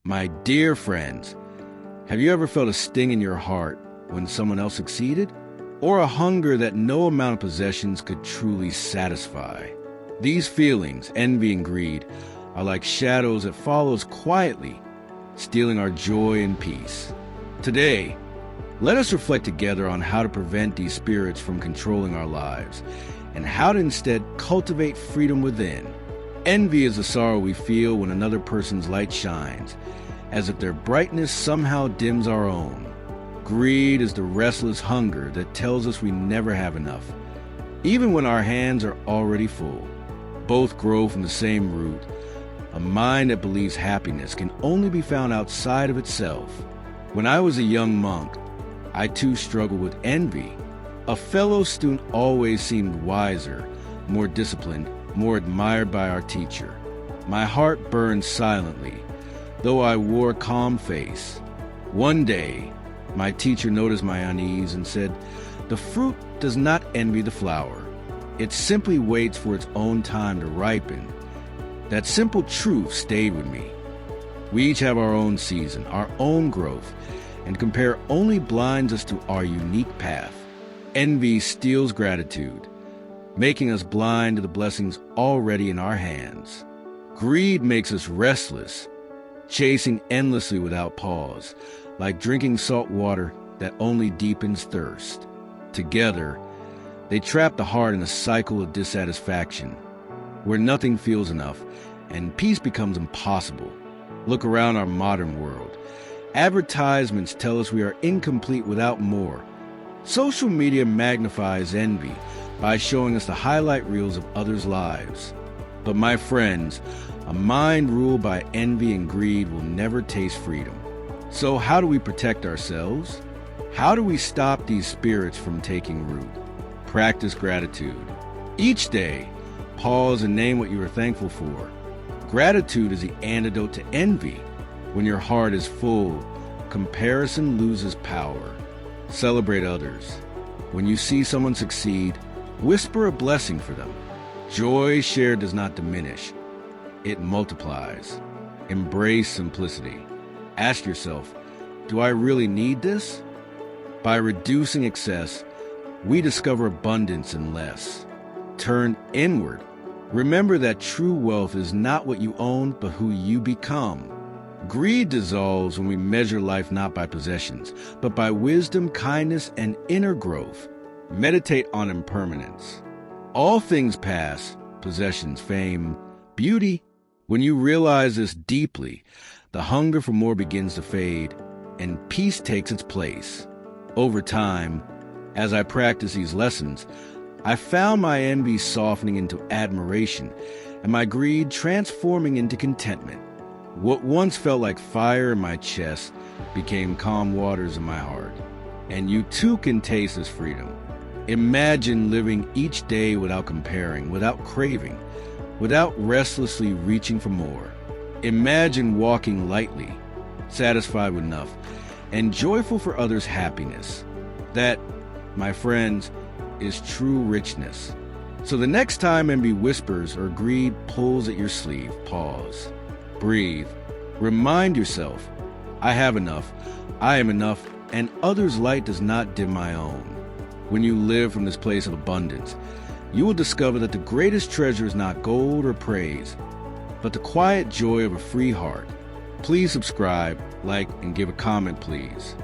My dear friends, have you ever felt a sting in your heart when someone else succeeded? Or a hunger that no amount of possessions could truly satisfy? These feelings, envy and greed, are like shadows that follow us quietly, stealing our joy and peace. Today, let us reflect together on how to prevent these spirits from controlling our lives and how to instead cultivate freedom within. Envy is the sorrow we feel when another person's light shines, as if their brightness somehow dims our own. Greed is the restless hunger that tells us we never have enough, even when our hands are already full. Both grow from the same root, a mind that believes happiness can only be found outside of itself. When I was a young monk, I too struggled with envy. A fellow student always seemed wiser, more disciplined, more admired by our teacher. My heart burned silently, though I wore a calm face. One day, my teacher noticed my unease and said, "The fruit does not envy the flower. It simply waits for its own time to ripen." That simple truth stayed with me. We each have our own season, our own growth, and compare only blinds us to our unique path. Envy steals gratitude, making us blind to the blessings already in our hands. Greed makes us restless, chasing endlessly without pause, like drinking salt water that only deepens thirst. Together, they trap the heart in a cycle of dissatisfaction, where nothing feels enough and peace becomes impossible. Look around our modern world. Advertisements tell us we are incomplete without more. Social media magnifies envy by showing us the highlight reels of others' lives. But my friends, a mind ruled by envy and greed will never taste freedom. So how do we protect ourselves? How do we stop these spirits from taking root? Practice gratitude. Each day, pause and name what you are thankful for. Gratitude is the antidote to envy. When your heart is full, comparison loses power. Celebrate others. When you see someone succeed, whisper a blessing for them. Joy shared does not diminish. It multiplies. Embrace simplicity. Ask yourself, do I really need this? By reducing excess, we discover abundance in less. Turn inward. Remember that true wealth is not what you own, but who you become. Greed dissolves when we measure life not by possessions, but by wisdom, kindness, and inner growth. Meditate on impermanence. All things pass, possessions, fame, beauty. When you realize this deeply, the hunger for more begins to fade, and peace takes its place. Over time, as I practice these lessons, I found my envy softening into admiration and my greed transforming into contentment. What once felt like fire in my chest became calm waters in my heart. And you too can taste this freedom. Imagine living each day without comparing, without craving, without restlessly reaching for more. Imagine walking lightly, satisfied with enough, and joyful for others' happiness. That, my friends, is true richness. So the next time envy whispers or greed pulls at your sleeve, pause, breathe, remind yourself, I have enough, I am enough, and others' light does not dim my own. When you live from this place of abundance, you will discover that the greatest treasure is not gold or praise, but the quiet joy of a free heart. Please subscribe, like, and give a comment, please.